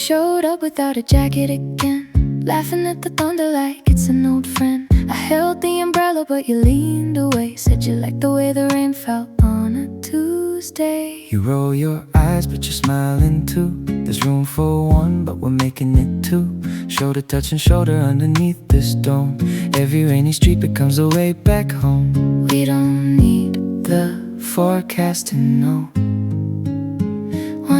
showed up without a jacket again, laughing at the thunder like it's an old friend. I held the umbrella but you leaned away, said you liked the way the rain fell on a Tuesday. You roll your eyes but you're smiling too. There's room for one but we're making it two. Shoulder touching shoulder underneath this dome. Every rainy street becomes a way back home. We don't need the forecast to know.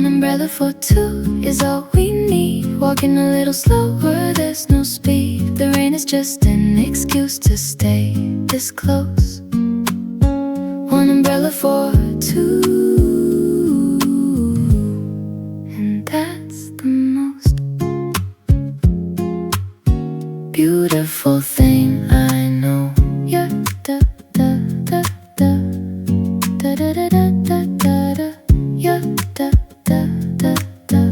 one umbrella for two is all we need. Walking a little slower, there's no speed. The rain is just an excuse to stay this close. One umbrella for two, and that's the most beautiful thing I know. Yeah, da da da da da da da da da da. Yeah, da da da da.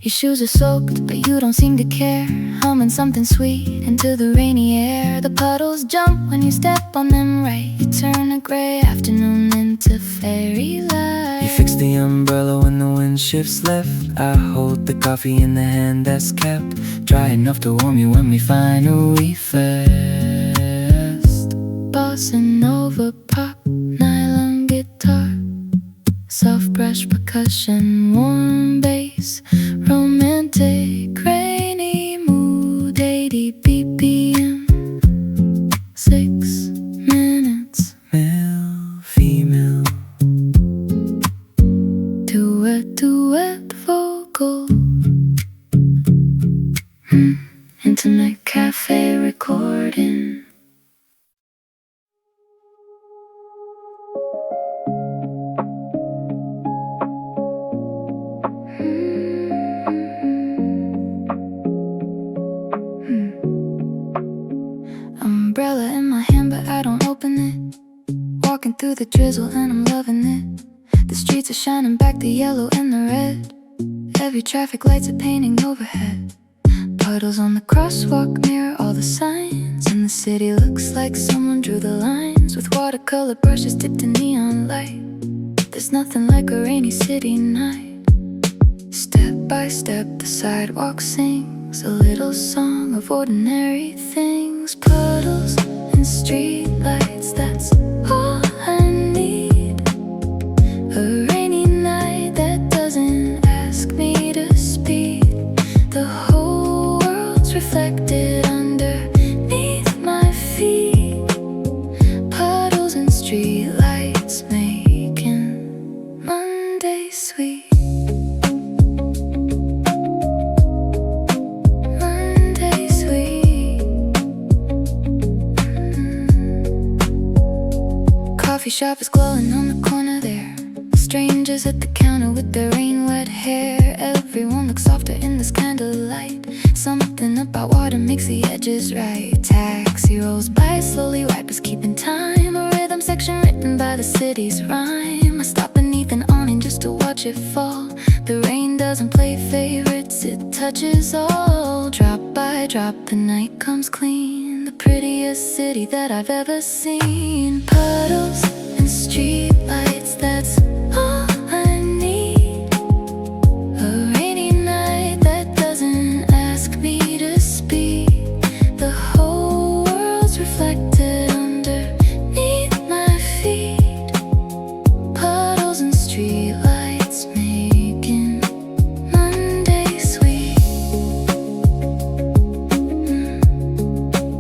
Your shoes are soaked, but you don't seem to care. Humming something sweet into the rainy air. The puddles jump when you step on them right. You turn a gray afternoon into fairy light. You fix the umbrella when the wind shifts left. I hold the coffee in the hand that's kept dry enough to warm you when we finally fast. Bossa Nova pop, nylon guitar, soft brush percussion, warm bass, romantic rainy mood, 80 BPM, 6 minutes, male, female, duet vocal, internet cafe recording. Umbrella in my hand but I don't open it. Walking through the drizzle and I'm loving it. The streets are shining back the yellow and the red. Every traffic light's a painting overhead. Puddles on the crosswalk mirror all the signs, and the city looks like someone drew the lines with watercolor brushes dipped in neon light. There's nothing like a rainy city night. Step by step the sidewalk sings a little song of ordinary things. Puddles and street lights, that's all I need. A rainy night that doesn't ask me to speed. The whole world's reflected underneath my feet. Puddles and street lights making Monday sweet. Coffee shop is glowing on the corner there. Strangers at the counter with their rain-wet hair. Everyone looks softer in this candlelight. Something about water makes the edges right. Taxi rolls by, slowly wipers keeping time. A rhythm section written by the city's rhyme. I stop beneath an awning just to watch it fall. The rain doesn't play favorites, it touches all. Drop by drop, the night comes clean. The prettiest city that I've ever seen. Puddles and street lights, that's all I need. A rainy night that doesn't ask me to speed. The whole world's reflected underneath my feet. Puddles and street lights making Monday sweet.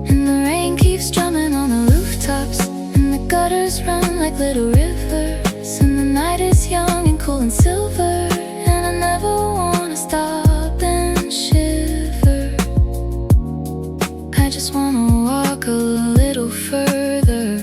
And the rain keeps drumming on the rooftops, and the gutters run like little rivers. And the night is young and cool and silver, and I never wanna stop and shiver. I just wanna walk a little further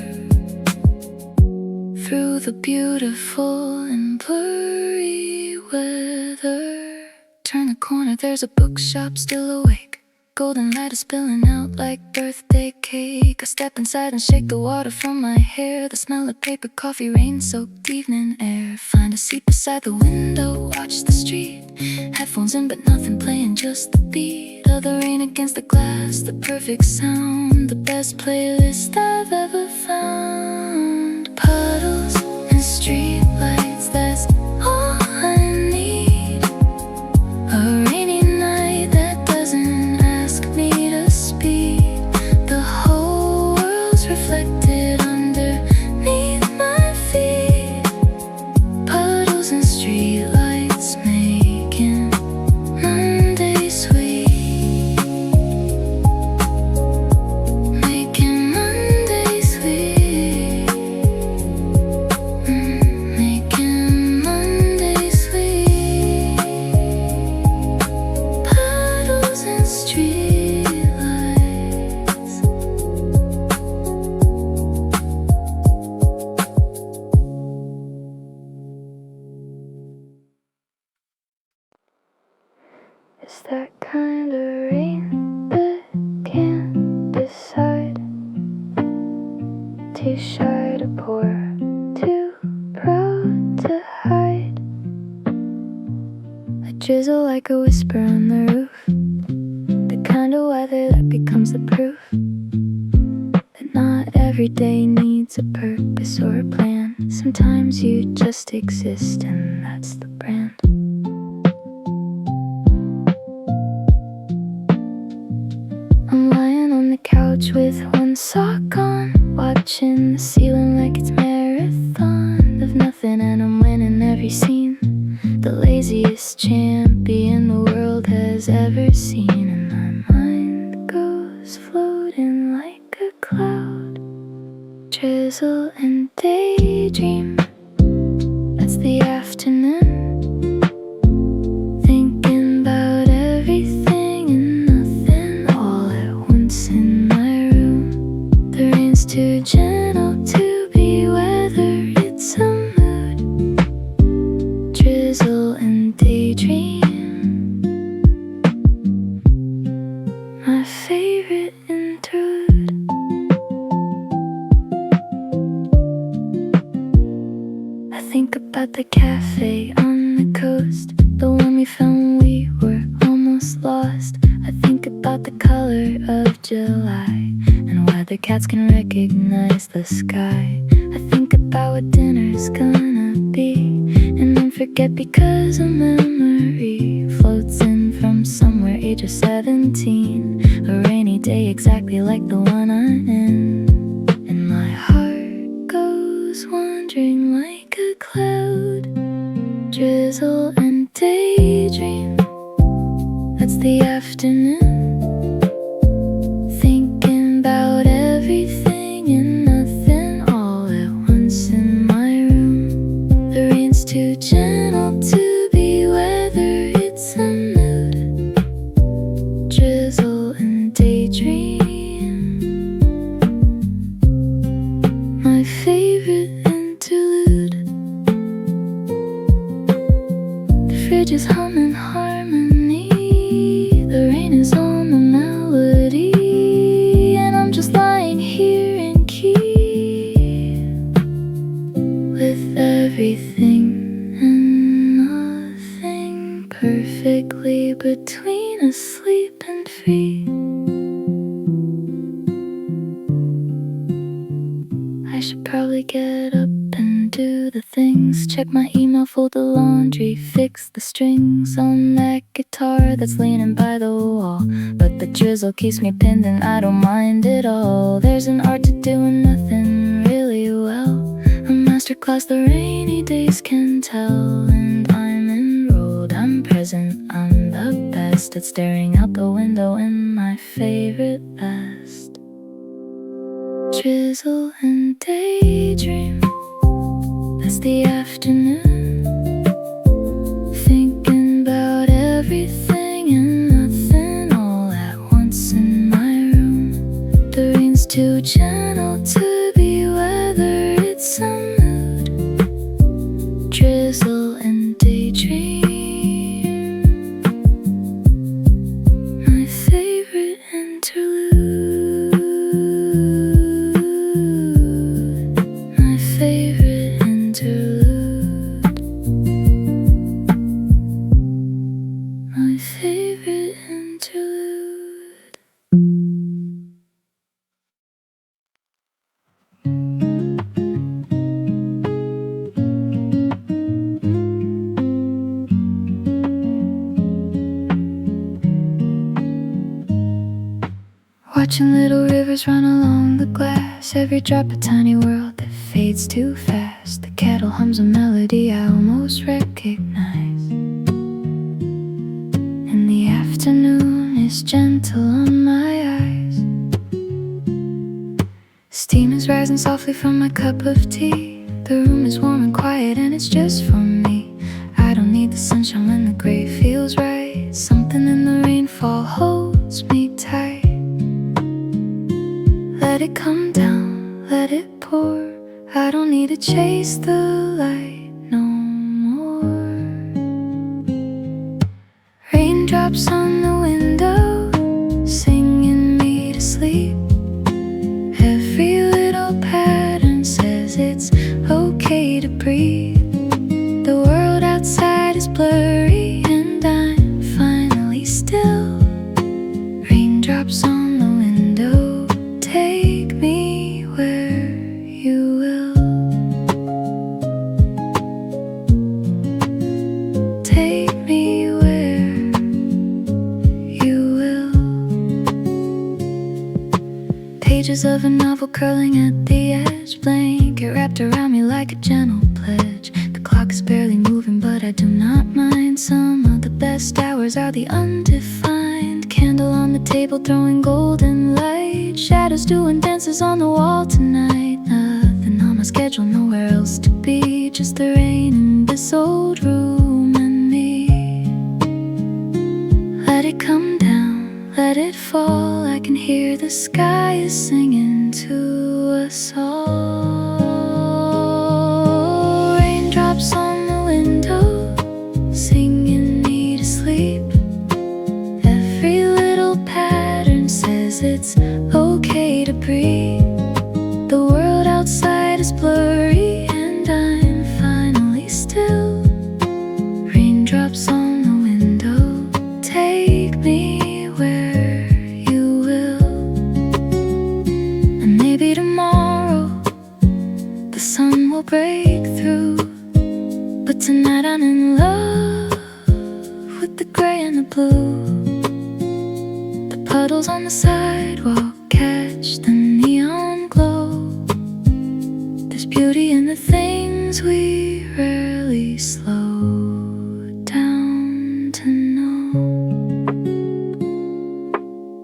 through the beautiful and blurry weather. Turn the corner, there's a bookshop still awake. Golden light is spilling out like birthday cake. I step inside and shake the water from my hair. The smell of paper, coffee, rain-soaked evening air. Find a seat beside the window, watch the street. Headphones in but nothing playing, just the beat of the rain against the glass. The perfect sound, the best playlist I've ever found. Puddles and street lights, that's all I need. can't decide. Too shy to pour, too proud to hide. A drizzle like a whisper on the roof, the kind of weather that becomes the proof that not every day needs a purpose or a plan. Sometimes you just exist, and that's the brand. I'm lying on the couch with one sock on, watching the ceiling like it's marathon of nothing, and I'm winning every scene. The laziest champion the world has ever seen, and my mind goes floating like a cloud. Drizzle and daydream, that's the afternoon. Thinking about everything and nothing all at once in my room. The rain's too gentle to be weather, it's a mood. Drizzle and daydream, my favorite interlude. I think about the cafe on the coast, the one we found when we were almost lost. I think about the color of July and whether cats can recognize the sky. I think about what dinner's gonna be and then forget because a memory floats in from somewhere age of 17. A rainy day exactly like the one I'm in, and my heart goes wandering like a cloud. Drizzle and daydream, that's the afternoon. Thinking about everything and nothing all at once in my room. The rain's too gentle to be weather, it's a mood. Drizzle and daydream, my favorite interlude. The fridge is humming harmony, the rain is on the melody, and I'm just lying here in key with everything and nothing perfectly between asleep and free. I should probably get up and do the things, check my email, fold the laundry, fix the strings on that guitar that's leaning by the wall. But the drizzle keeps me pinned and I don't mind it all. There's an art to doing nothing really well, a masterclass the rainy days can tell. And I'm enrolled, I'm present, I'm the best at staring out the window in my favorite vest. Drizzle and daydream, that's the afternoon. Thinking about everything and nothing all at once in my room. The rain's too gentle to be weather, it's a mood. Drizzle and daydream, my favorite interlude. My favorite interlude. My favorite interlude. Watching little rivers run along the glass, every drop a tiny world that fades too fast. The kettle hums a melody I almost recognize, and the afternoon is gentle on my eyes. Steam is rising softly from my cup of tea. The room is warm and quiet and it's just for me. I don't need the sunshine when the gray feels right. Something in the rainfall holds me tight. Let it come down, let it pour. I don't need to chase the light no more. Raindrops on the window, singing me to sleep. Every little pattern says it's okay to breathe. The world outside is blurry and I'm finally still. Raindrops on the window, take me where you will. Take me where you will. Pages of a novel curling at the edge, blanket wrapped around me like a gentle pledge. The clock is barely moving, but I do not mind. Some of the best hours are the undefined. Candle on the table, throwing golden light. Shadows doing dances on the wall tonight. Nothing on my schedule, nowhere else to be. Just the rain in this old room and me. Let it come down, let it fall. I can hear the sky is singing to us all. Raindrops on the window, singing me to sleep. Every little pattern says it's okay to breathe. The world outside is blurry and I'm finally still. Raindrops on the window, take me where you will. And maybe tomorrow the sun will break through, but tonight I'm in love with the gray and the blue. The puddles on the sidewalk catch the neon glow. There's beauty in the things we rarely slow down to know.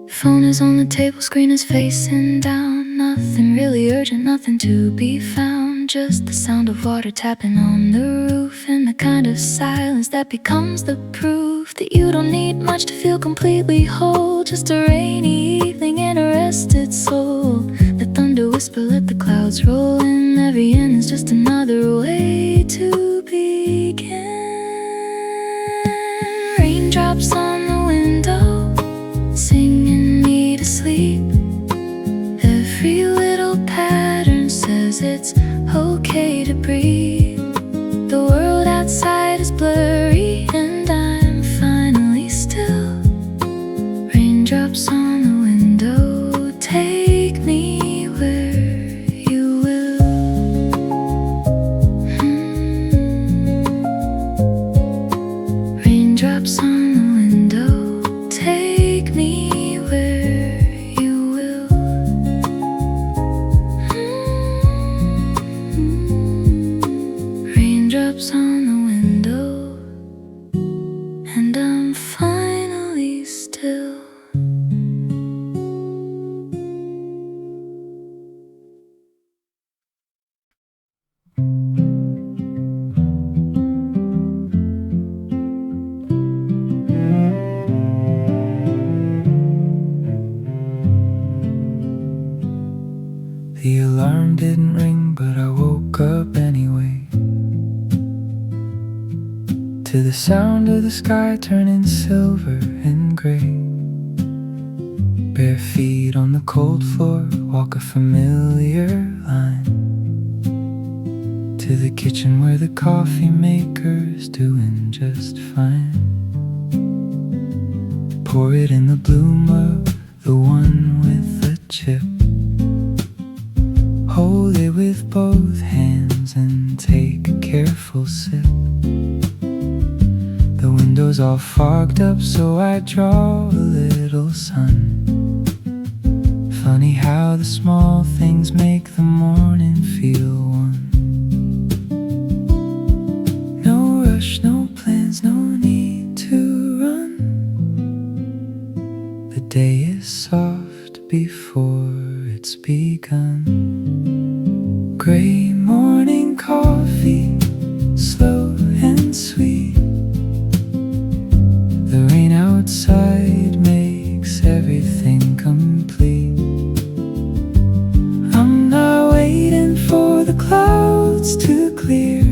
Phone is on the table, screen is facing down. Nothing really urgent, nothing to be found. Just the sound of water tapping on the roof, and the kind of silence that becomes the proof that you don't need much to feel completely whole. Just a rainy evening and a rested soul. The thunder whisper, let the clouds roll in. Every end is just another way to begin. Raindrops on the window, singing me to sleep. Every little pattern says it's okay to breathe. The world outside is blurry and I'm finally still. Raindrops on the window, take me where you will. Raindrops on the window, take me where you will. Raindrops on the window, and I'm finally still. The alarm didn't ring, but I woke up anyway, to the sound of the sky turning silver and gray. Bare feet on the cold floor, walk a familiar line, to the kitchen where the coffee maker's doing just fine. Pour it in the blue mug, the one with the chip. Hold it with both hands and take a careful sip. The window's all fogged up, so I draw a little sun. Funny how the small things make the morning feel one. No rush, no plans, no need to run. The day is soft before it's begun. Gray morning coffee, slow and sweet. The rain outside makes everything complete. I'm not waiting for the clouds to clear.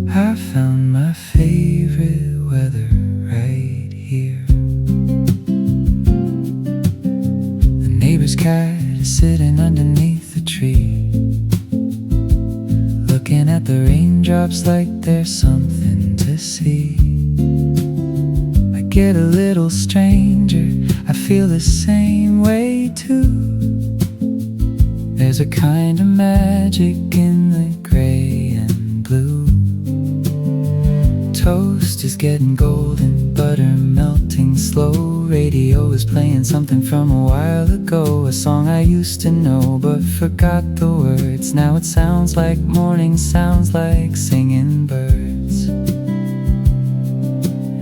I found my favorite weather right here. neighbor's cat is sitting underneath the tree, looking at the raindrops like there's something to see. I get a little stranger, I feel the same way too. There's a kind of magic in the gray and blue. Toast is getting golden, butter melting slow. Radio is playing something from a while ago, a song I used to know but forgot the words. Now it sounds like morning, sounds like singing birds.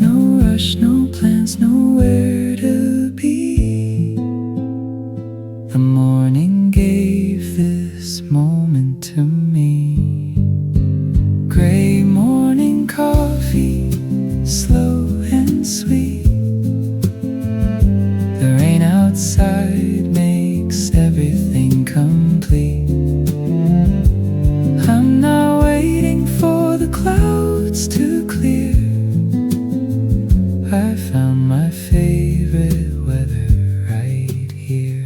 No rush, no plans, nowhere to be. The morning gave this moment to me. Gray morning coffee, slow and sweet. The rain outside makes everything complete. I'm not waiting for the clouds to clear. I found my favorite weather right here.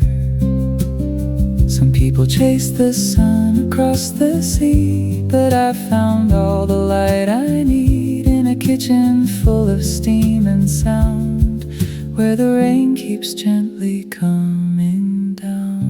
Some people chase the sun across the sea, but I found all the light I need in a kitchen full of steam and sound, where the rain keeps gently coming down.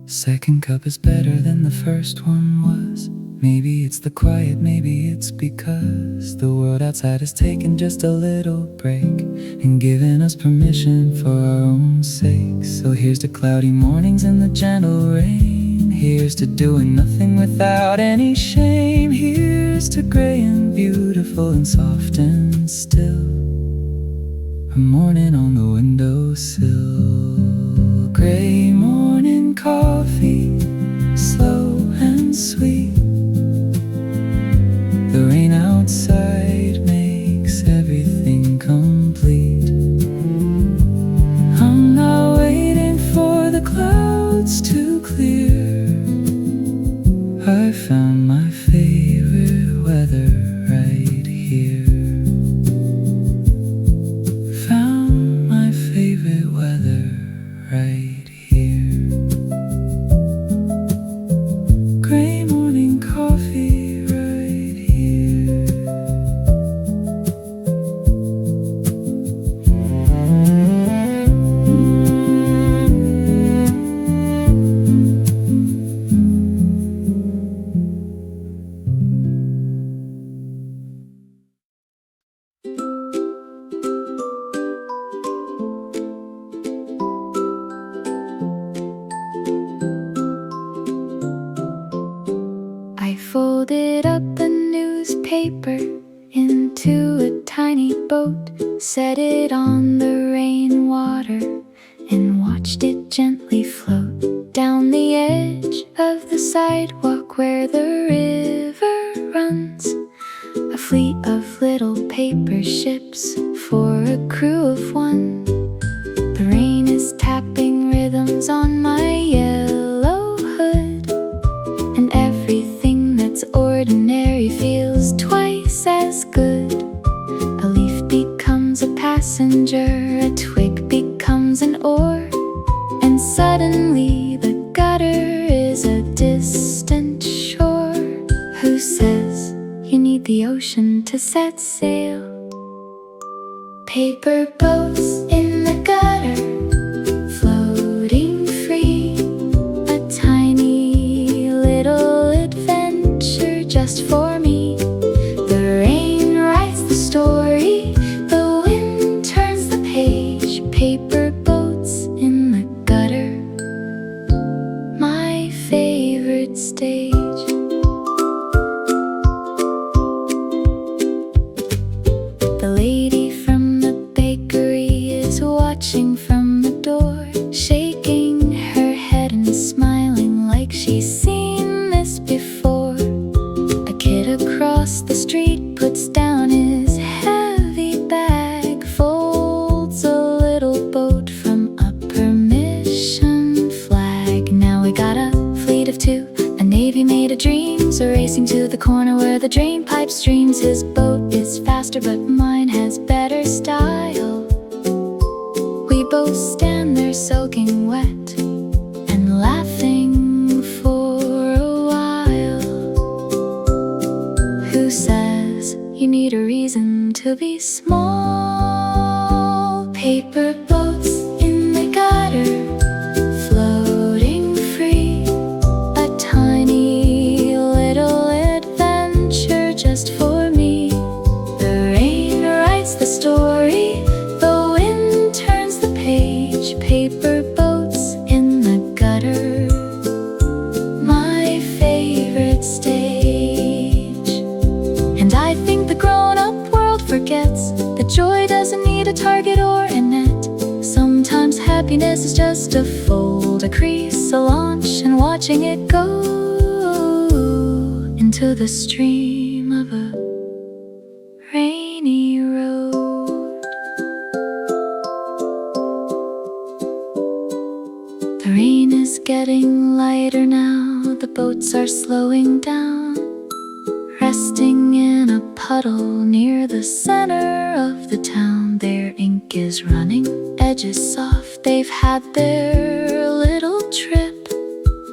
Second cup is better than the first one was. Maybe it's the quiet, maybe it's because the world outside has taken just a little break and given us permission for our own sake. So here's to cloudy mornings and the gentle rain. Here's to doing nothing without any shame. Here's to gray and beautiful and soft and still. A morning on the windowsill. Gray morning coffee, slow and sweet. The rain outside makes everything complete. I'm not waiting for the clouds to clear. I found my favorite weather right here. Found my favorite weather right here. Gray morning coffee right here. I folded up the newspaper into a tiny boat, set it on the rainwater, and watched it gently float down the edge of the sidewalk where the river runs. A fleet of little paper ships for a crew of one. The rain is tapping rhythms on my yellow hood, and everything that's ordinary feels twice as good. A leaf becomes a passenger, a twig becomes an oar, and suddenly the gutter is a distant shore. Who says you need the ocean to set sail? Paper boats in the gutter, floating free. A tiny little adventure just for me. The rain writes the story, the wind turns the page. Paper boats in the gutter, my favorite stage. The lady from the bakery is watching from the door, shaking her head and smiling like she's seen this before. A kid across the street puts down his heavy bag, folds a little boat from a permission flag. Now we got a fleet of two, a navy made of dreams, are racing to the corner where the drain pipe streams. His boat is faster but mine has better style. both stand there soaking wet and laughing for a while. Who says you need a reason to be small? Paper boats in the gutter, floating free, a tiny little adventure just for me. The rain writes the story, the wind turns the page. Paper boats in the gutter, my favorite stage. And I think the grown-up world forgets that joy doesn't need a target or a net. Sometimes happiness is just a fold, a crease, a launch, and watching it go into the stream of a rainy road. The rain is getting lighter now, the boats are slowing down, resting in a puddle near the center of the town. Their ink is running, edges soft, they've had their little trip.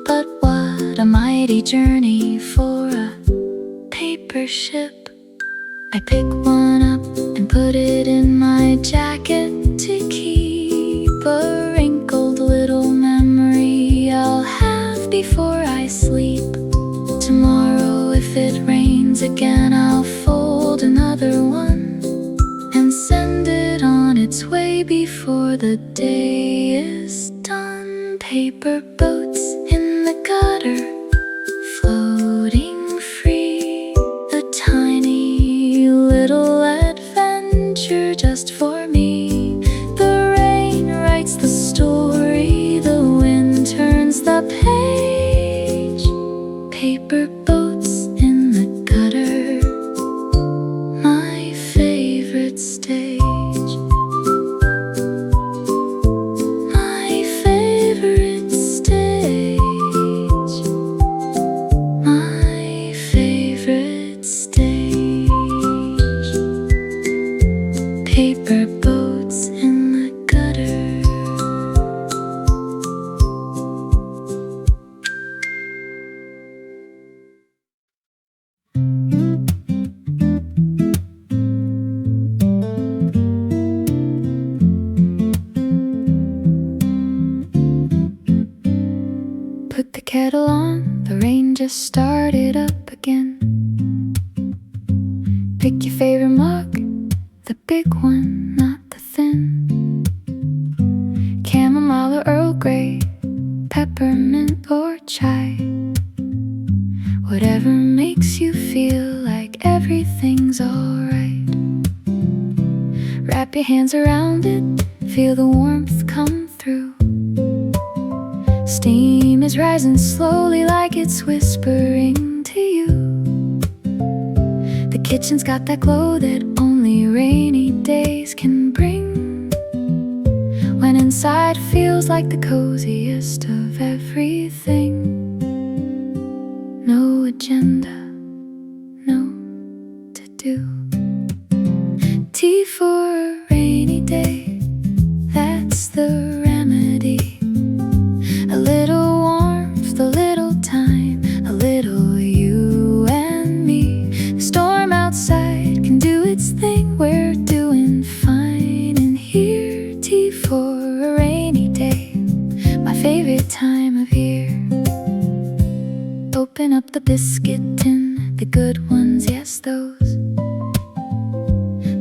But what a mighty journey for a paper ship. I pick one up and put it in my jacket to keep a wrinkled little memory I'll have before I sleep. Tomorrow if it rains again, I'll fold another one and send it on its way before the day is done. Paper boats in the gutter, floating free, a tiny little adventure just for me. The rain writes the story, the wind turns the page. Paper boats in the gutter, my favorite stage. My favorite stage. My favorite stage. Paper boats in the gutter. Put the kettle on, the rain just started up again. Pick your favorite mug, the big one, not the thin. Chamomile or Earl Grey, peppermint or chai. Whatever makes you feel like everything's alright. Wrap your hands around it, feel the warmth come through. Steam is rising slowly like it's whispering to you. The kitchen's got that glow that only rainy days can bring, when inside feels like the coziest of everything. No agenda, no to-do. Tea for a rainy day, that's the remedy. A little warmth, a little time, a little you and me. The storm outside can do its thing, we're doing fine in here. Tea for a rainy day, my favorite time of year. Open up the biscuit tin, the good ones, yes those.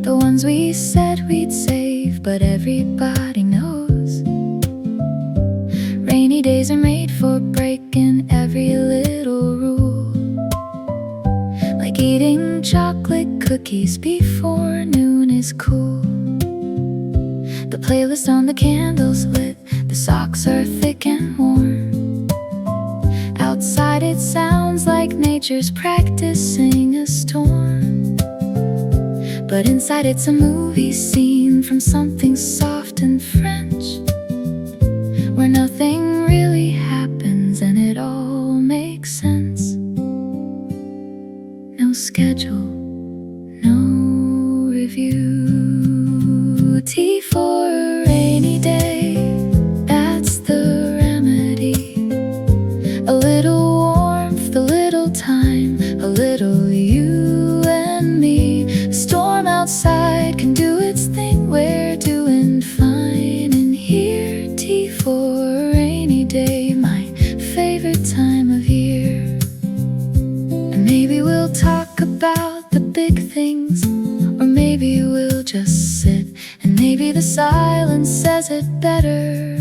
The ones we said we'd save, but everybody knows. Rainy days are made for breaking every little rule, like eating chocolate cookies before noon is cool. The playlist on the candles lit, the socks are thick and warm. Outside it sounds like nature's practicing a storm, but inside it's a movie scene from something soft and French, where nothing really happens and it all makes sense. No schedule, no review. Tea for a rainy day, Maybe the silence says it better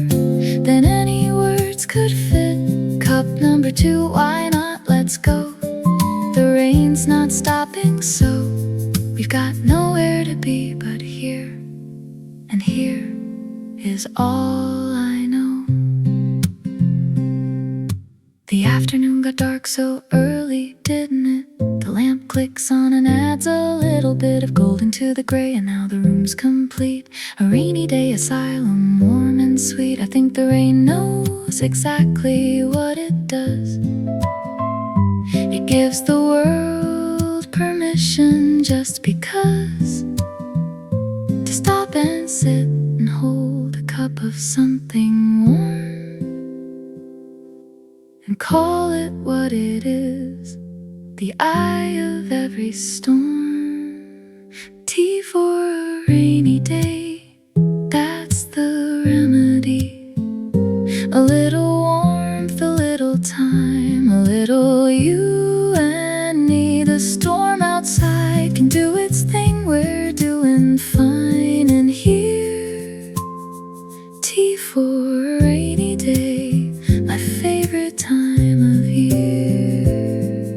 than any words could fit. Cup number 2, why not? Let's go. The rain's not stopping, so we've got nowhere to be but here. And here is all I know. The afternoon got dark so early, didn't it? The lamp clicks on and adds a little bit of gold into the gray, and now the room's complete. A rainy day asylum, warm and sweet. I think the rain knows exactly what it does. It gives the world permission just because to stop and sit and hold a cup of something warm and call it what it is, the eye of every storm. Tea for a rainy day, that's the remedy. A little warmth, a little time, a little you and me. The storm outside can do its thing, we're doing fine in here. Tea for a rainy day, my favorite time of year.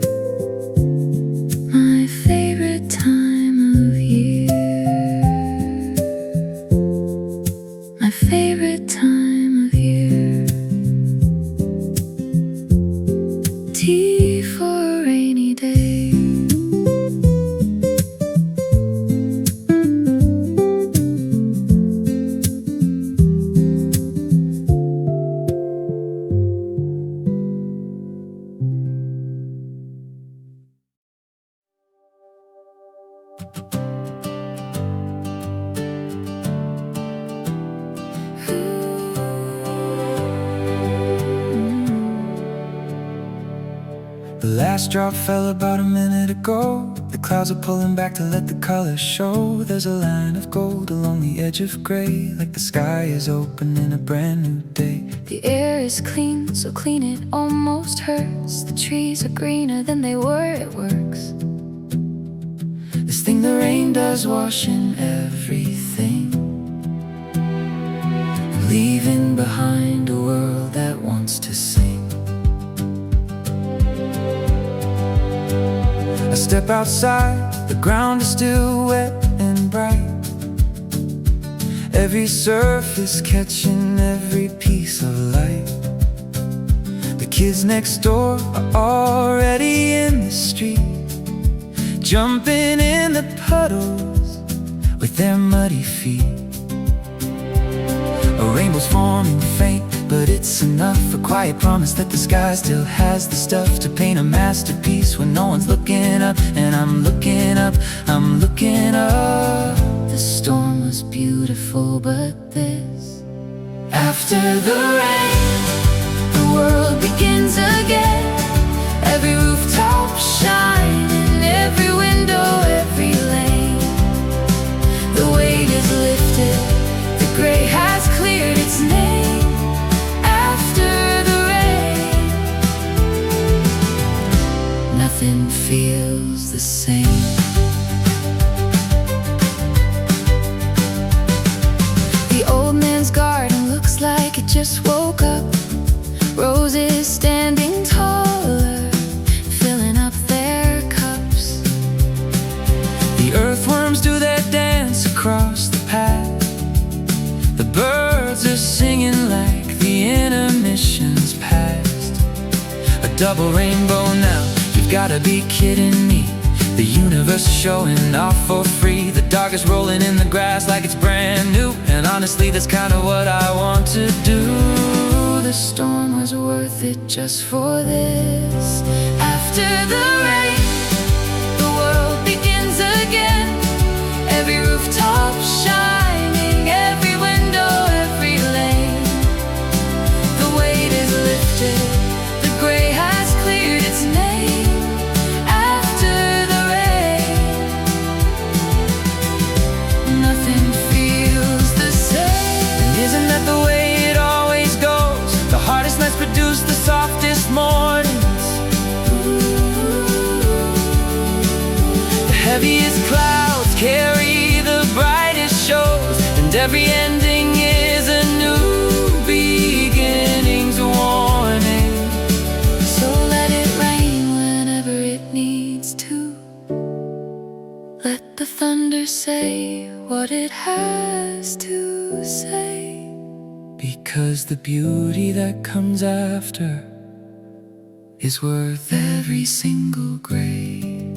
My favorite time of year. My favorite time of year. Tea for a rainy day. The last drop fell about a minute ago. The clouds are pulling back to let the colors show. There's a line of gold along the edge of gray, like the sky is opening a brand new day. The air is clean, so clean it almost hurts. The trees are greener than they were, it works. This thing the rain does, washing everything, leaving behind a world that wants to sing. I step outside, the ground is still wet and bright. Every surface catching every piece of light. The kids next door are already in the street, jumping in the puddles with their muddy feet. A rainbow's forming faint, but it's enough. A quiet promise that the sky still has the stuff to paint a masterpiece when no one's looking up. And I'm looking up, I'm looking up. The storm was beautiful, but this, After the rain, the world begins again. Every rooftop shining, every window, every lane. The weight is lifted, the gray has cleared its name. After the rain, nothing feels the same. The old man's garden looks like it just woke up. Roses standing taller, filling up their cups. the earthworms do their dance across the path. The birds are singing like the intermission's past. A double rainbow now, you've gotta be kidding me. The universe is showing off for free. The dog is rolling in the grass like it's brand new. And honestly, that's kinda what I want to do. The storm was worth it just for this. After the rain, the world begins again. Every rooftop shining, every window, every lane. The weight is lifted, the gray has cleared its name. After the rain, nothing feels the same. And isn't that the way it always goes? The hardest nights produce the softest mornings. The heaviest clouds carry the brightest shows. And every ending is a new beginning's warning. So let it rain whenever it needs to. Let the thunder say what it has to say. Because the beauty that comes after is worth every single gray.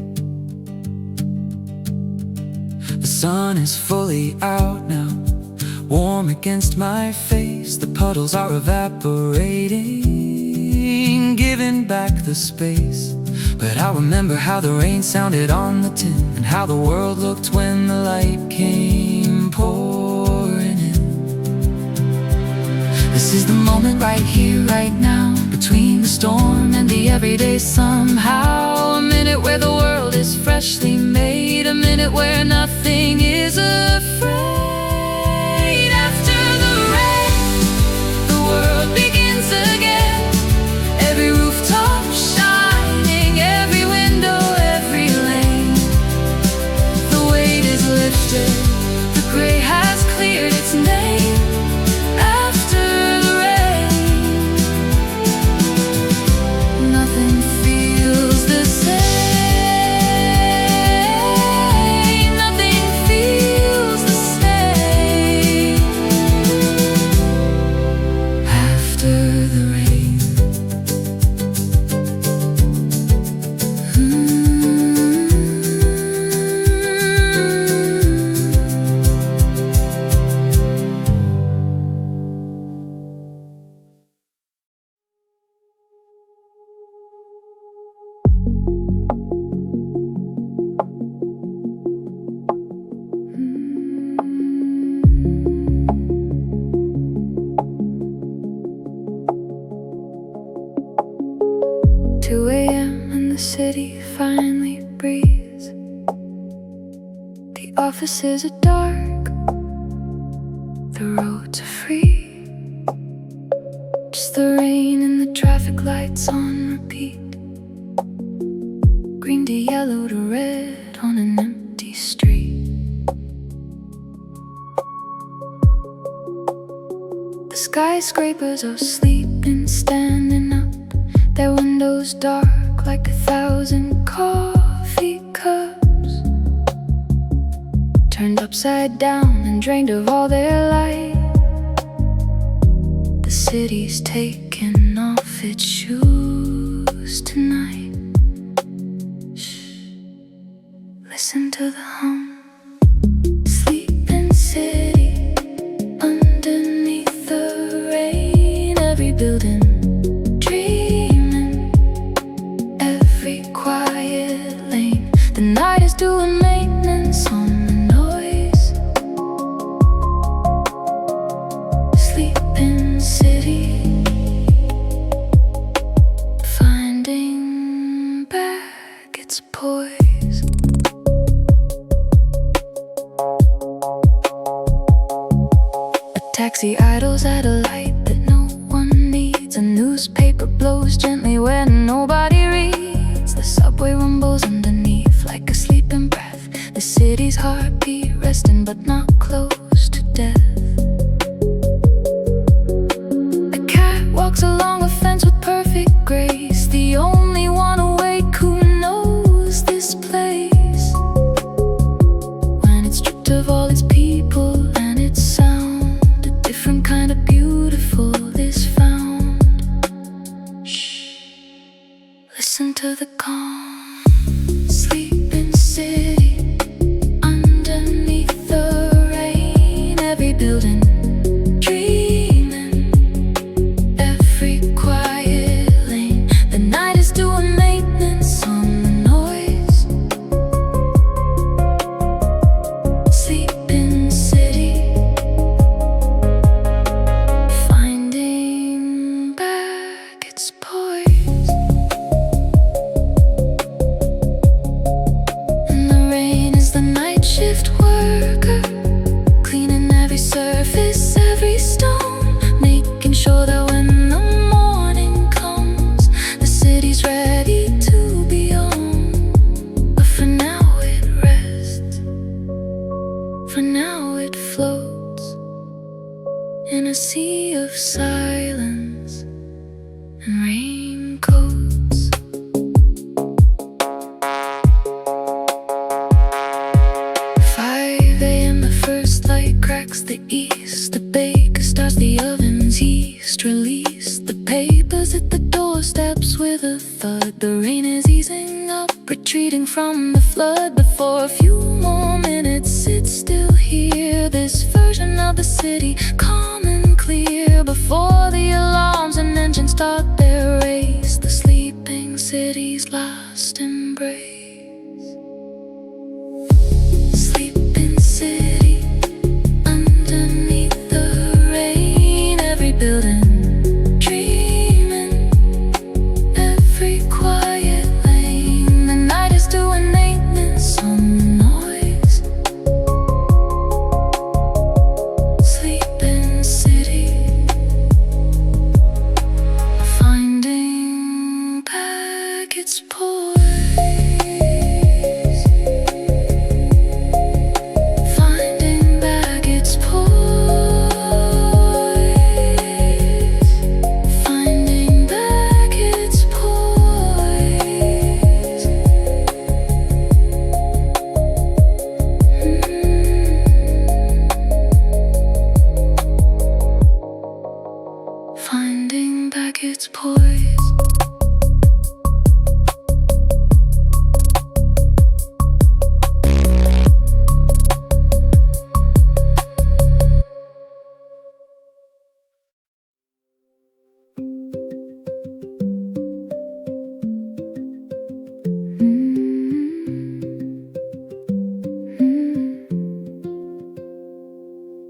The sun is fully out now, warm against my face. The puddles are evaporating, giving back the space. But I remember how the rain sounded on the tin, and how the world looked when the light came pouring in. This is the moment right here, right now, between the storm and the everyday somehow. A minute where the world is freshly made, a minute where nothing is afraid. After the rain, the world begins again. Every rooftop shining, every window, every lane. The weight is lifted, the gray has cleared its name. After the rain, nothing feels the same. Nothing feels the same. After the rain. Two a.m. and the city finally breathes. The offices are dark, the roads are free. Just the rain and the traffic lights on repeat. Green to yellow to red on an empty street. The skyscrapers are sleeping, standing up, their windows dark like 1,000 coffee cups, turned upside down and drained of all their light. The city's taken off its shoes tonight. Shh, listen to the hum. Sleeping city underneath the rain. Every building the night is doing maintenance on the noise. Sleeping city, finding back its poise. A taxi idles at a light that no one needs. A newspaper blows gently where nobody reads. The subway rumbles underneath like a sleeping breath. The city's heartbeat resting but not close to death. A cat walks along a fence with perfect grace, the only one awake who knows this place. When it's stripped of all its people and its sound, a different kind of beautiful is found. Shh, listen to the calm. Sleeping city underneath the rain. Every building dreaming, every quiet lane. The night is doing maintenance on the noise. Sleeping city, finding back its poise. Shift worker, cleaning every surface, every stone, making sure that when the morning comes, the city's ready to be on. But for now it rests, for now it floats. in a sea of silence and raincoats. 5 a.m. the first light cracks the east. The baker starts the oven's yeast. Release the papers at the doorsteps with a thud. The rain is easing up, retreating from the flood. But for a few more minutes it's still here. This version of the city, calm and clear. Before the alarms and engines start their race, the sleeping city's last embrace. Sleeping city, underneath the rain. Every building dreaming, every quiet lane. The night is doing maintenance on the noise. Sleeping city, finding back its poise. Finding back its poise. Finding back its poise. Finding back its poise.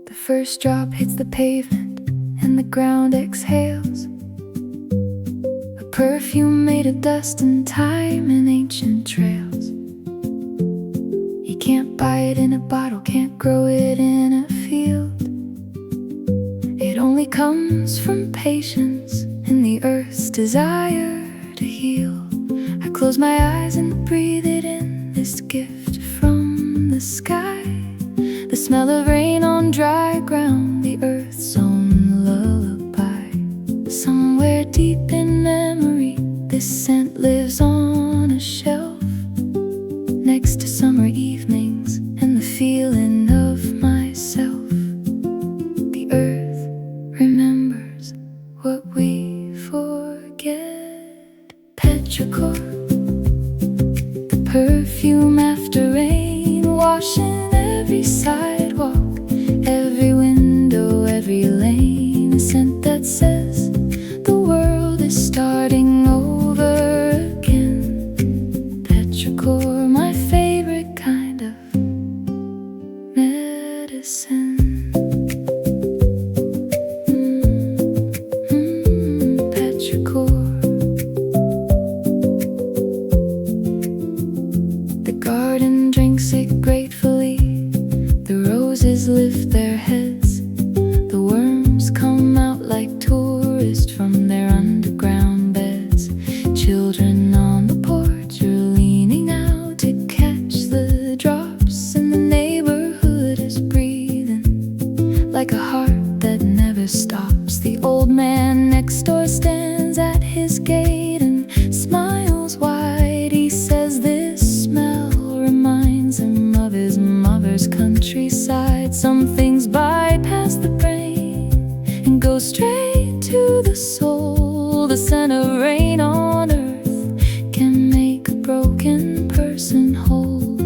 The first drop hits the pavement and the ground exhales. A perfume made of dust and time and ancient trails. You can't buy it in a bottle, can't grow it in a field. It only comes from patience and the earth's desire to heal. I close my eyes and breathe it in, this gift from the sky. The smell of rain on dry ground, the earth's own lullaby. Somewhere deep in memory, this scent lives on a shelf, next to summer evenings and the feeling of myself. The earth remembers what we forget. Petrichor, the perfume after rain, washing every sidewalk, every window, every lane. A scent that says the world is starting over again. Petrichor, my favorite kind of medicine. Petrichor. The garden drinks it gratefully. The roses lift their heads. The worms come out like tourists from their underground beds. Children on the porch are leaning out to catch the drops, and the neighborhood is breathing like a heart that never stops. The old man next door stands at his gate and smiles wide. He says this smell reminds him of his mother's countryside. Some things bypass the brain and go straight to the soul. The scent of rain on earth can make a broken person whole.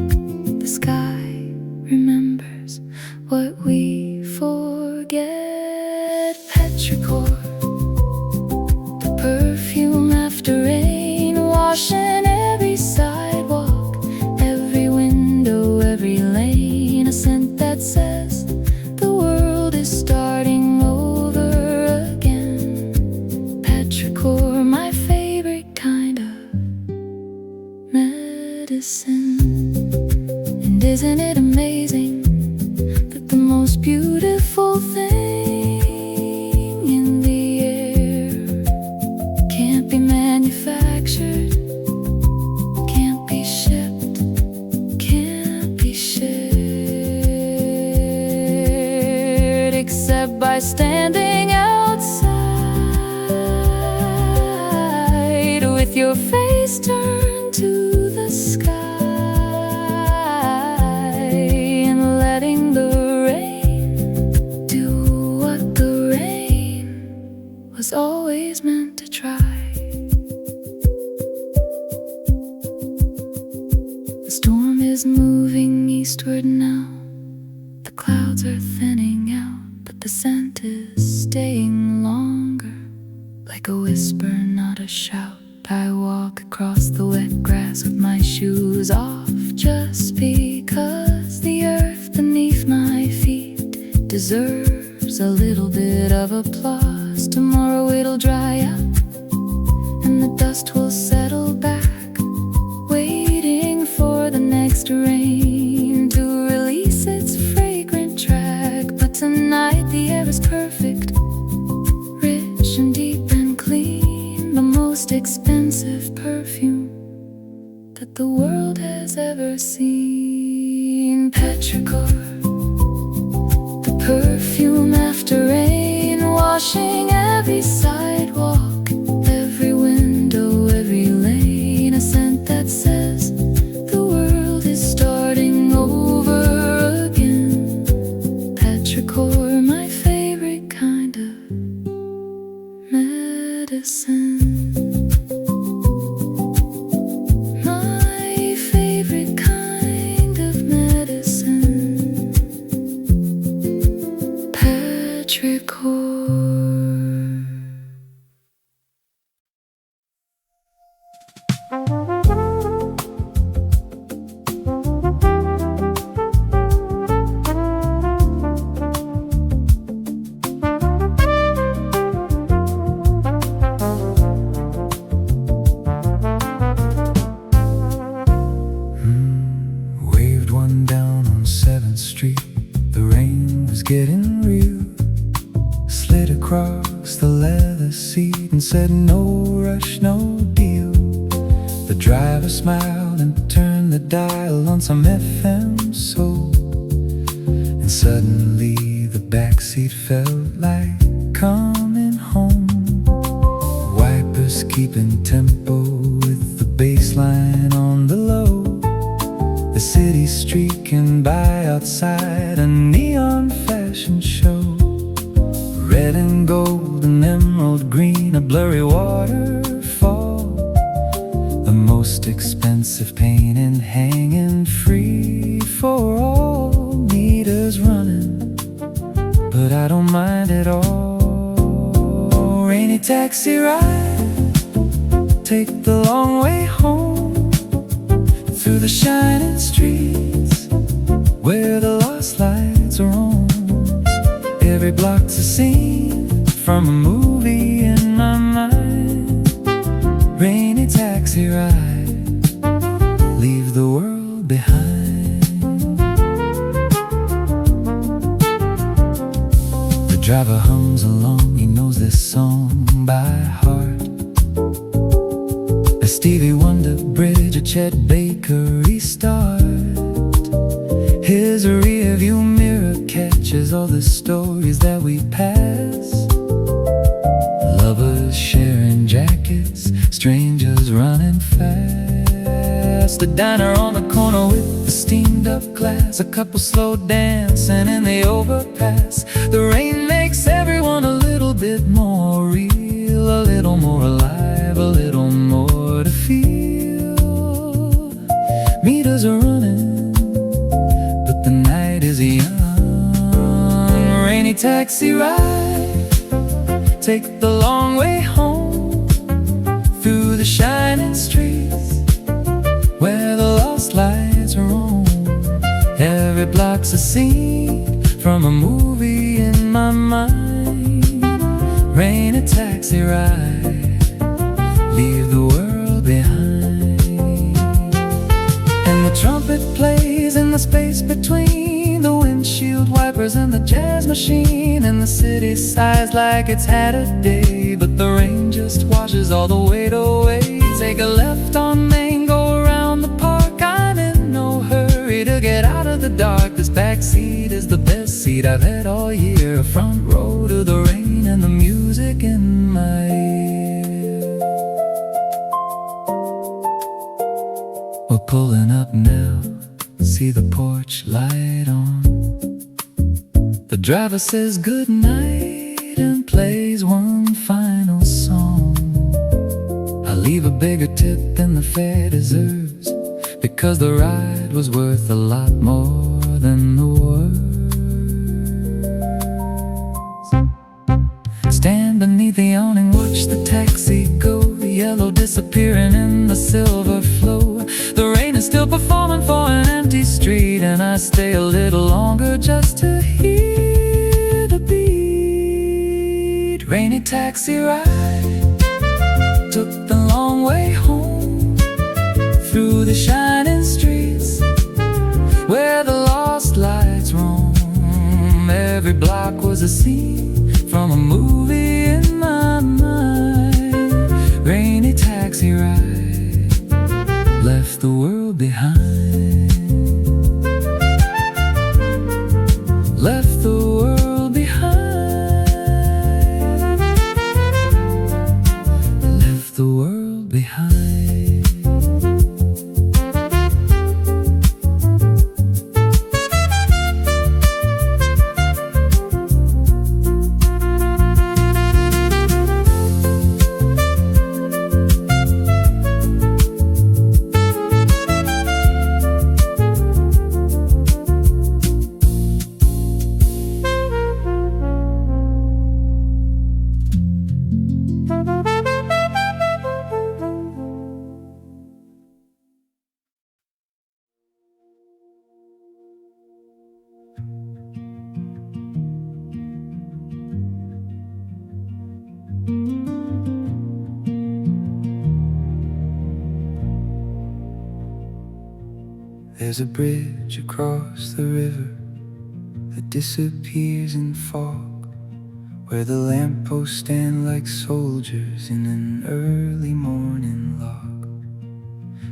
The sky remembers what we forget. Petrichor, the perfume after rain, washing every sidewalk, every window, every lane. A scent that says the world is starting over again. Petrichor, my favorite kind of medicine. And isn't it amazing that the most beautiful thing in the air can't be manufactured, can't be shipped, can't be shared. It except by standing outside with your face turned to the sky and letting the rain do what the rain was always meant to try. The storm is moving eastward now. The clouds are thinning out, but the scent is staying longer. Like a whisper, not a shout, I walk across the wet grass with my shoes off, just because the earth beneath my feet deserves a little bit of applause. Tomorrow it'll dry up and the dust will settle back, waiting for the next rain to release its fragrant track. But tonight the air is perfect, rich and deep and clean, the most expensive perfume that the world has ever seen. Petrichor, the perfume after rain, washing every sidewalk, every window, every lane. A scent that says the world is starting over again. Petrichor, my favorite kind of medicine. My favorite kind of medicine. Petrichor. Waved one down on 7th Street. The rain was getting real. Slid across the leather seat and said no rush, no deal. The driver smiled and turned the dial on some FM soul. And suddenly the backseat felt like coming home. Wipers keeping tempo with the bass line on the low. The city streaking by outside a neon fashion show. Red and gold and emerald green, a blurry waterfall. The most expensive painting hanging free for all. Meters running, but I don't mind at all. Rainy taxi ride, take the long way home, through the shining streets where the lost lights are on. Every block's a scene from a movie in my mind. Rainy taxi ride, leave the world behind. The driver hums along, he knows this song by heart. A Stevie Wonder bridge, a Chet Baker restart. His rearview mirror catches all the stories that we pass. Lovers sharing jackets, strangers running fast. The diner on the corner with the steamed up glass, a couple slow dancing in the overpass. The rain makes everyone a little bit more real, a little more alive, a little more to feel. Meters are running, but the night is young. Rainy taxi ride, take the long way home, through the shining streets where the lost lights are on. Every block's a scene from a movie in my mind. Rainy taxi ride, leave the world behind. And the trumpet plays in the space between the windshield wipers and the jazz machine. And the city sighs like it's had a day, but the rain just washes all the weight away. Take a left on Main, go around the park, I'm in no hurry to get out of the dark. This backseat is the best seat I've had all year. A front row to the rain and the music in my ear. We're pulling up now, see the porch light on. The driver says goodnight and plays one final song. I leave a bigger tip than the fare deserves, because the ride was worth a lot more than the words. Stand beneath the awning, watch the taxi go, the yellow disappearing in the silver flow. The rain is still performing for an empty street, and I stay a little longer just to hear the beat. Rainy taxi ride, took the long way home, through the shining streets where the lost lights roam. Every block was a scene from a movie in my mind. Rainy taxi ride, left the world behind. Left the world behind. Left the world behind. There's a bridge across the river that disappears in fog, where the lampposts stand like soldiers in an early morning log.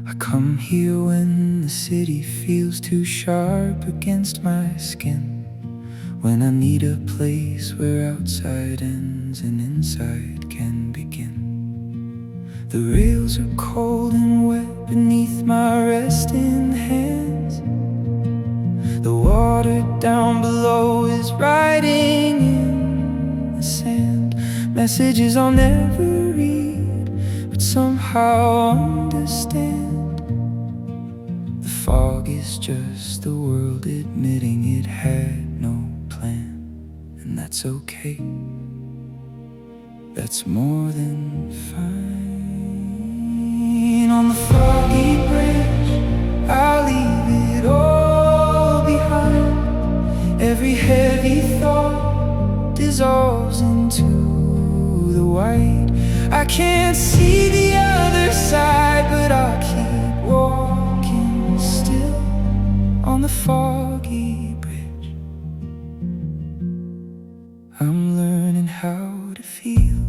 I come here when the city feels too sharp against my skin, when I need a place where outside ends and inside can begin. The rails are cold and wet beneath my resting hands. The water down below is writing in the sand, messages I'll never read, but somehow understand. The fog is just the world admitting it had no plan, and that's okay. That's more than fine. On the foggy bridge, I'll leave it all behind. Every heavy thought dissolves into the white. I can't see the other side, but I'll keep walking still on the foggy bridge. I'm learning how to feel.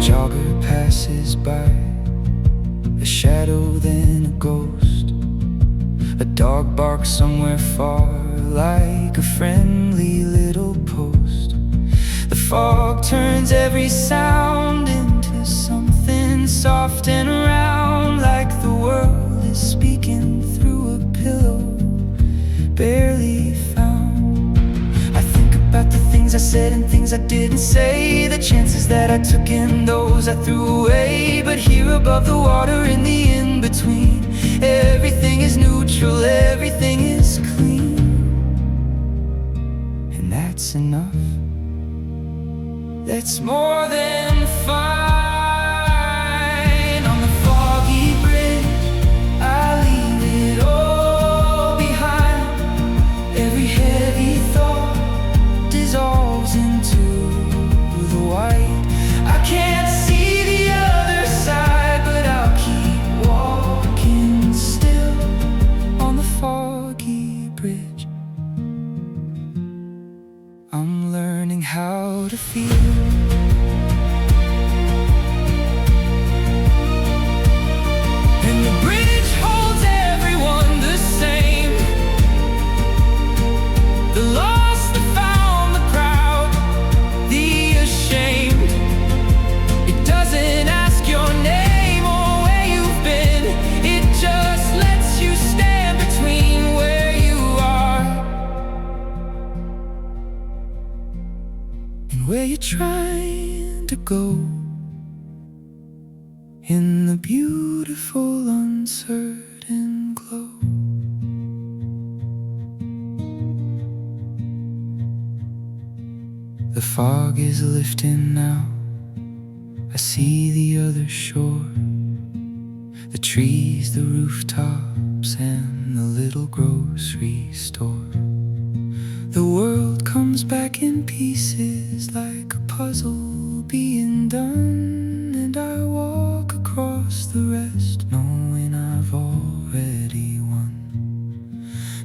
Jogger passes by, a shadow then a ghost. A dog barks somewhere far, like a friendly little post. The fog turns every sound into something soft and round, like the world is speaking through a pillow barely found. I think about the things I said and things I didn't say, the chances that I took and those I threw away. But here above the water in the in-between, everything is neutral, everything is clean. And that's enough. That's more than fine. On the foggy bridge, I leave it all behind. Every heavy thought dissolves into the white. I can't see the other side, but I'll keep walking still on the foggy bridge. I'm learning how to feel. you trying to go in the beautiful uncertain glow? The fog is lifting now, I see the other shore, the trees, the rooftops, and the little grocery store. The world comes back in pieces like a puzzle being done, and I walk across the rest knowing I've already won.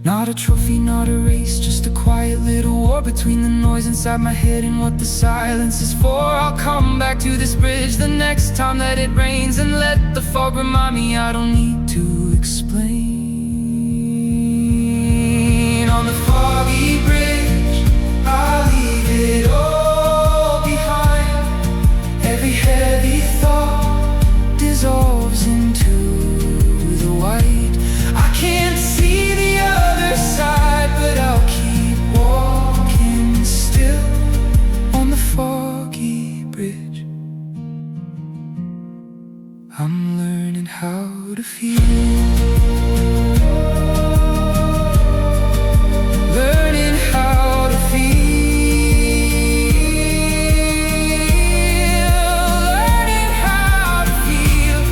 Not a trophy, not a race, just a quiet little war between the noise inside my head and what the silence is for. I'll come back to this bridge the next time that it rains, and let the fog remind me I don't need to explain. On the foggy bridge, I'll leave it all behind. Every heavy thought dissolves into the white. I can't see the other side, but I'll keep walking still on the foggy bridge. I'm learning how to feel, learning how to feel, learning how to feel.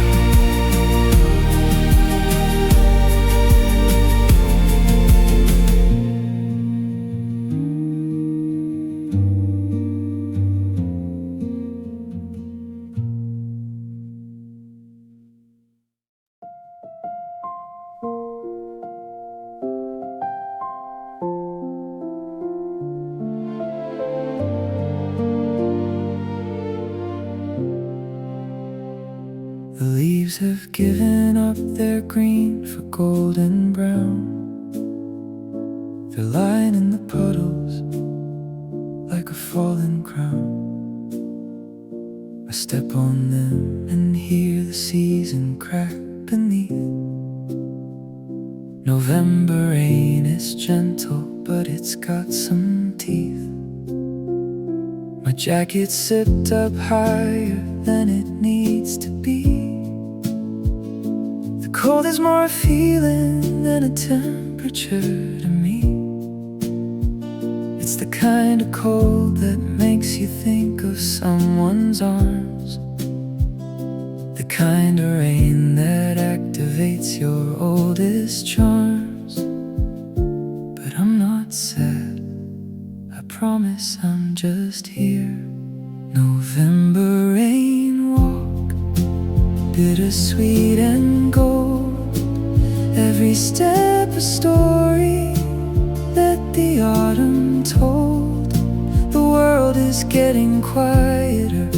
The leaves have given up their green for golden brown. They're lying in the puddles like a fallen crown. I step on them and hear the season crack beneath. November rain is gentle, but it's got some teeth. My jacket's zipped up higher than it needs to be. The cold is more a feeling than a temperature to me. It's the kind of cold that makes you think of someone's arms, the kind of rain that activates your oldest charms. But I'm not sad, I promise I'm just here. November rain walk, bittersweet and gold. Every step a story that the autumn told. The world is getting quieter,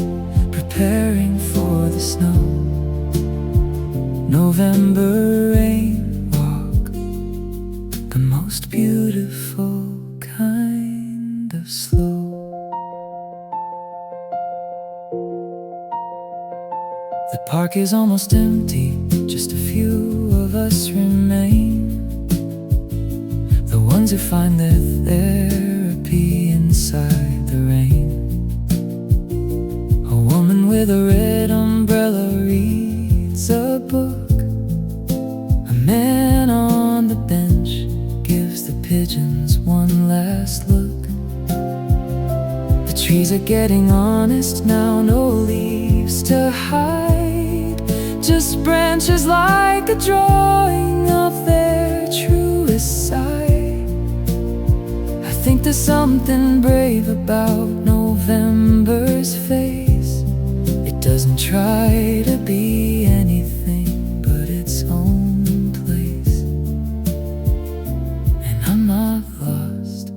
preparing for the snow. November rain walk, the most beautiful kind of slow. The park is almost empty, just a few of us remain. The ones who find their therapy inside the rain. A woman with a red umbrella reads a book. A man on the bench gives the pigeons one last look. The trees are getting honest now, no leaves to hide, just branches like a drawing of their truest side. I think there's something brave about November's face. It doesn't try to be anything but its own place. And I'm not lost,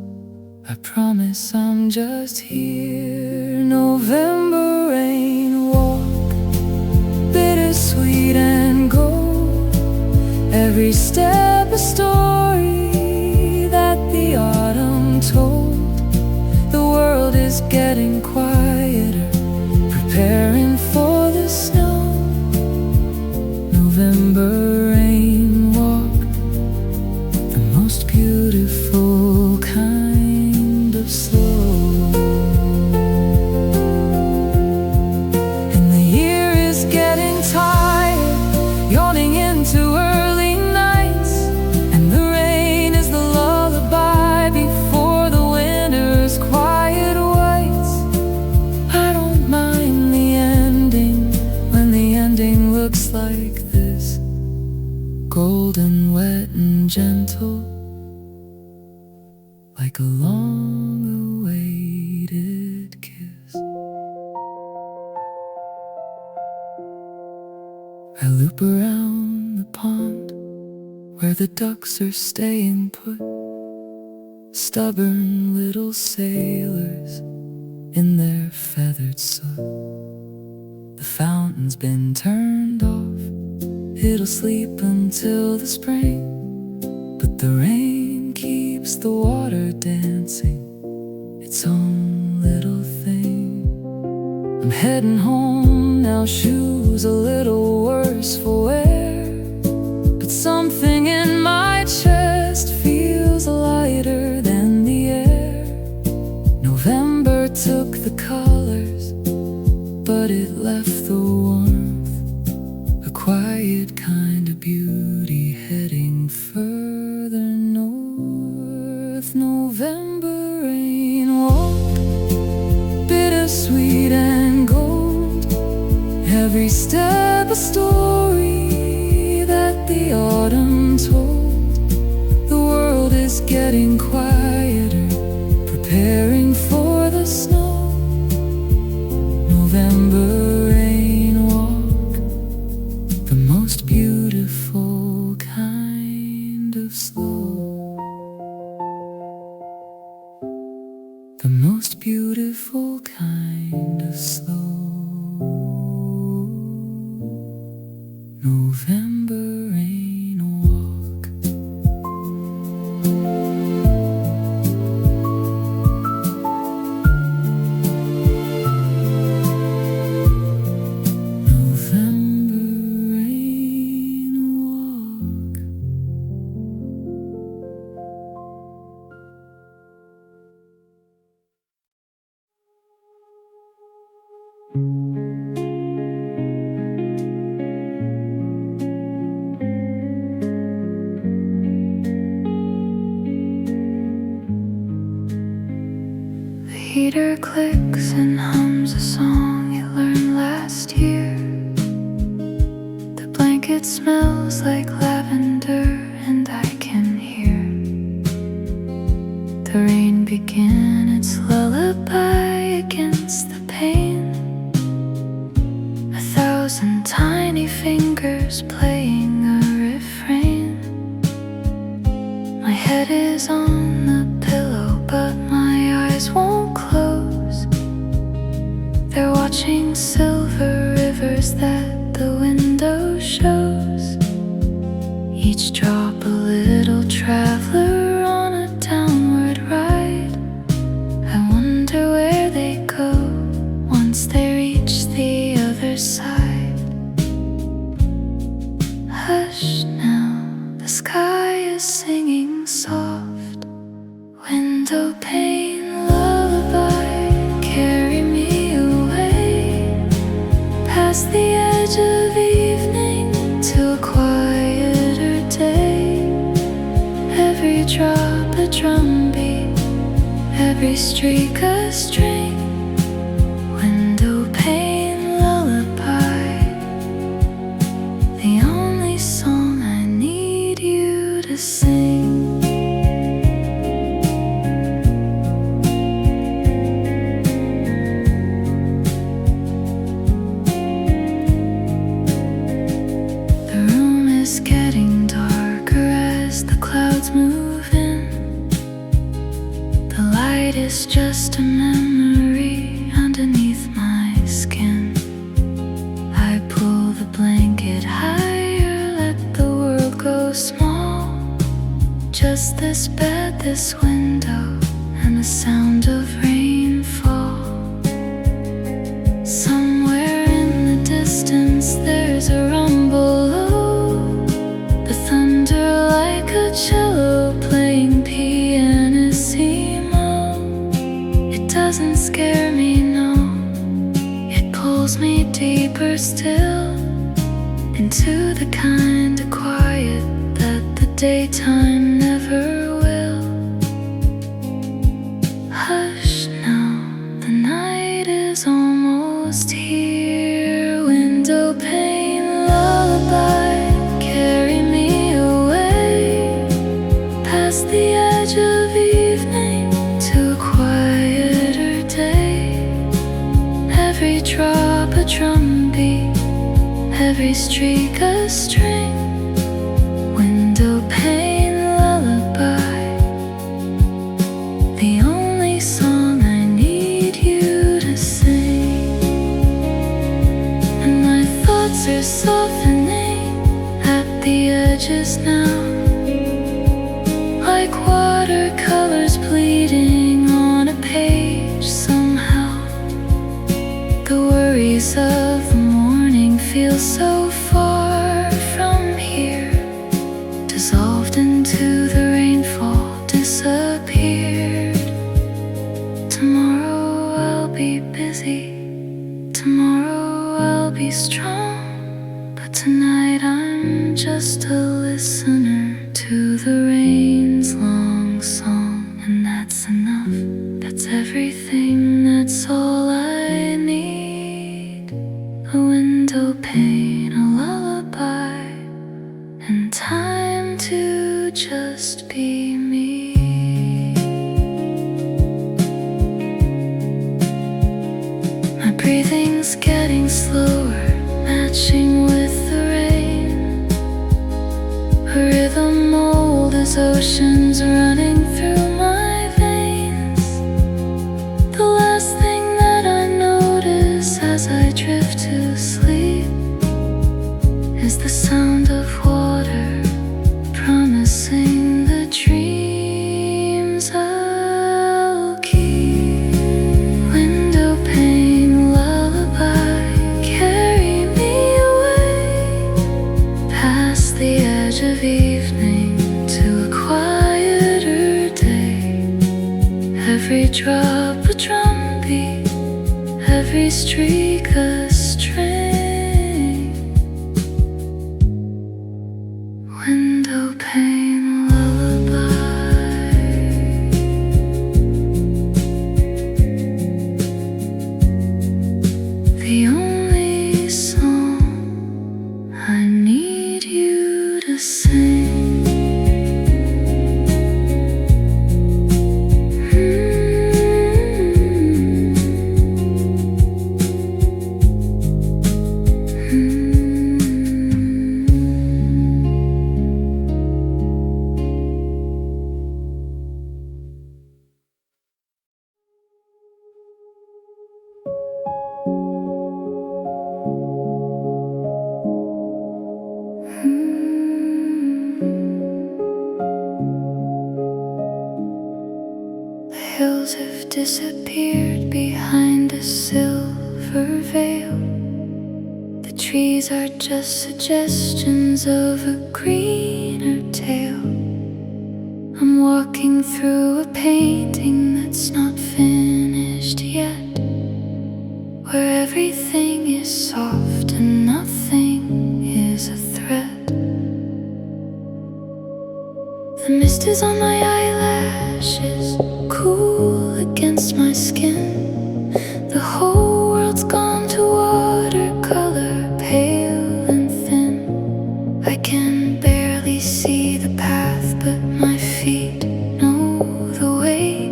I promise I'm just here. November rain walk, bittersweet and gold. Every step a story that the autumn told. The world is getting quieter, preparing for the snow. November rain walk, the most beautiful kind of slow. and gentle, like a long-awaited kiss. I loop around the pond where the ducks are staying put, stubborn little sailors in their feathered soot. The fountain's been turned off, it'll sleep until the spring, but the rain keeps the water dancing its own little thing. I'm heading home now, shoes a little worse for wear, but something in my chest feels lighter than the air. November took the colors, but it left the warmth, a quiet kind of beauty heading further north. November rain walk, bittersweet and gold, every step a story that the autumn told. The world is getting quieter, preparing for the snow. November rain walk, the most beautiful kind of slow, the most beautiful kind of slow. November rain walk. November rain walk. The heater clicks and hums a song you learned last year. The blanket smells like lavender and I can hear the rain begin its lullaby against the pane. 1,000 tiny fingers playing a refrain. My head is on the pillow, but my eyes won't close. They're watching silver rivers that the window shows. Each drop a little traveler on a downward ride. I wonder where they go once they reach the other side. Hush now, the sky is singing soft. Window pane lullaby, carry me away past the edge of evening to a quieter day. Every drop a drumbeat, every streak a string. Window pane lullaby, the only song I need you to sing. The room is getting darker as the clouds move in. The light is just a memory underneath my skin. I pull the blanket higher, let the world go small. Just this bed, this window, and the sound of rainfall. Somewhere in the distance there's a rumble low, the thunder like a cello playing pianissimo. It doesn't scare me, no, it pulls me deeper still into the kind of quiet that the daytime never will. Hush now, the night is almost here. Window pane lullaby, carry me away every streak a string, window pane lullaby, the only song I need you to sing. And my thoughts are softening at the edges now, like watercolors bleeding on a page. Somehow the worries of the morning feel so far from here, dissolved into the rainfall, disappeared. Tomorrow I'll be busy, tomorrow I'll be strong, but tonight I'm just a listener to the rain's long song. And that's enough, that's everything, that's all I need. A window pane, a lullaby, and time to just be me. My breathing's getting slower, matching with the rain. A rhythm old as oceans running through my veins. The last thing that I notice as I drift to sleep is the sound of water promising the dreams I'll keep. Window pane lullaby, carry me away past the edge of evening to a quieter day. Every drop a drumbeat, every streak a string. Window pane lullaby, the only song I need you to sing. The hills have disappeared behind a silver veil. The trees are just suggestions of a greener tale. I'm walking through a painting that's not finished yet, where everything is soft and nothing is a threat. The mist is on my eyelashes, cool against my skin. The whole world's gone to watercolor, pale and thin. I can barely see the path, but my feet know the way.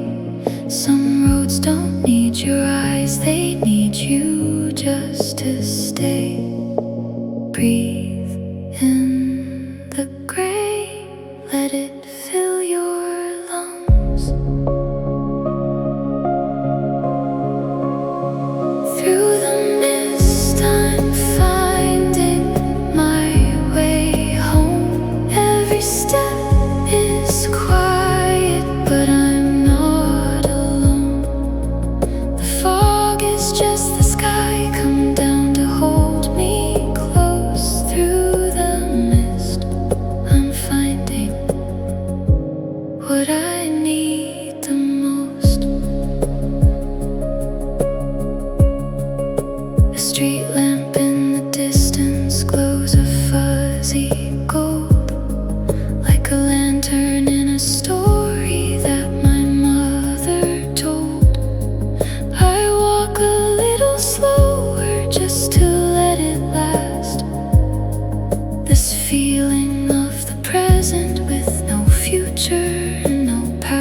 Some roads don't need your eyes, they need you just to stay. Breathe in the gray, let it fill your lungs. Through the mist I'm finding my way home. Every step is quiet, but I'm not alone. The fog is just the sky come down to hold me close. Through the mist I'm finding what I need the most. A street lamp in the distance glows a fuzzy gold, like a lantern in a story that my mother told. I walk a little slower just to let it last. This feeling of the present with no future and no past.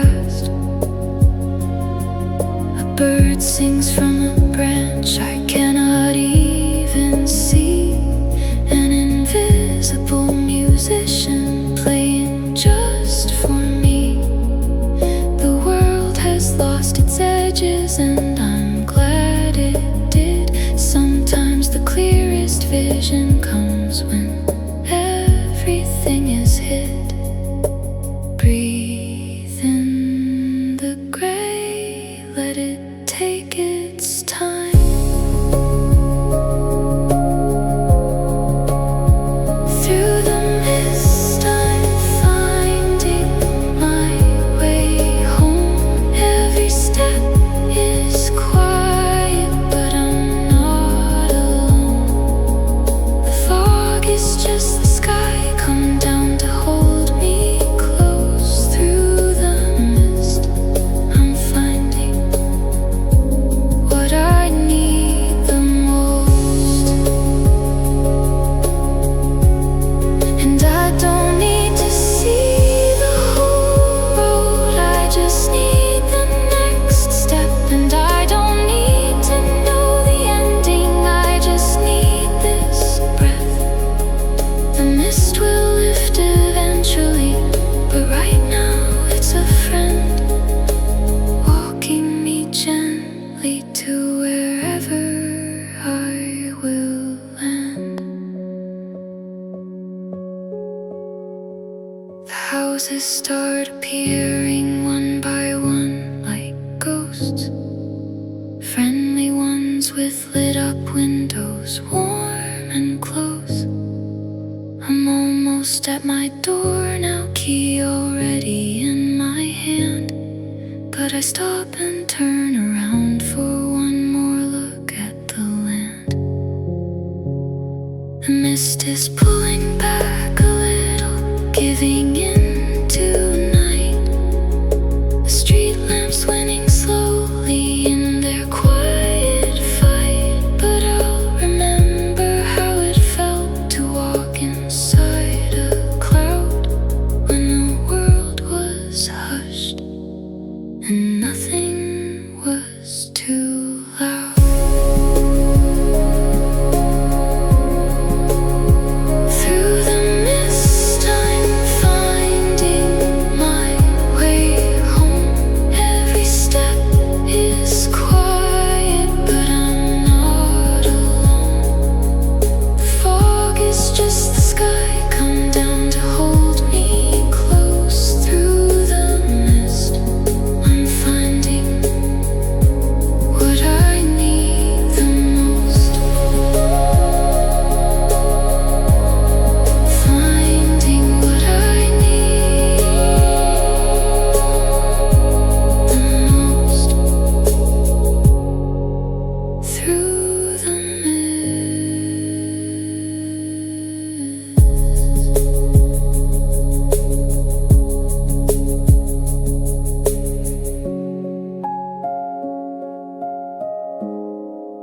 breathe in the gray, let it take its time. Through the mist I'm finding my way home. Every step is quiet, but I'm not alone. The fog is just the sky come down to hold me close. Through the mist I'm finding what I need the most. And I don't need to see the whole road, I just need the next step. And I don't need to know the ending, I just need this breath. The mist will lift eventually, but right now it's a friend, walking me gently to wherever I will land. The houses start appearing one by one like ghosts, friendly ones with lit up windows, warm and close. I'm almost at my door now, key already in my hand. But I stop and turn around for one more look at the land. The mist is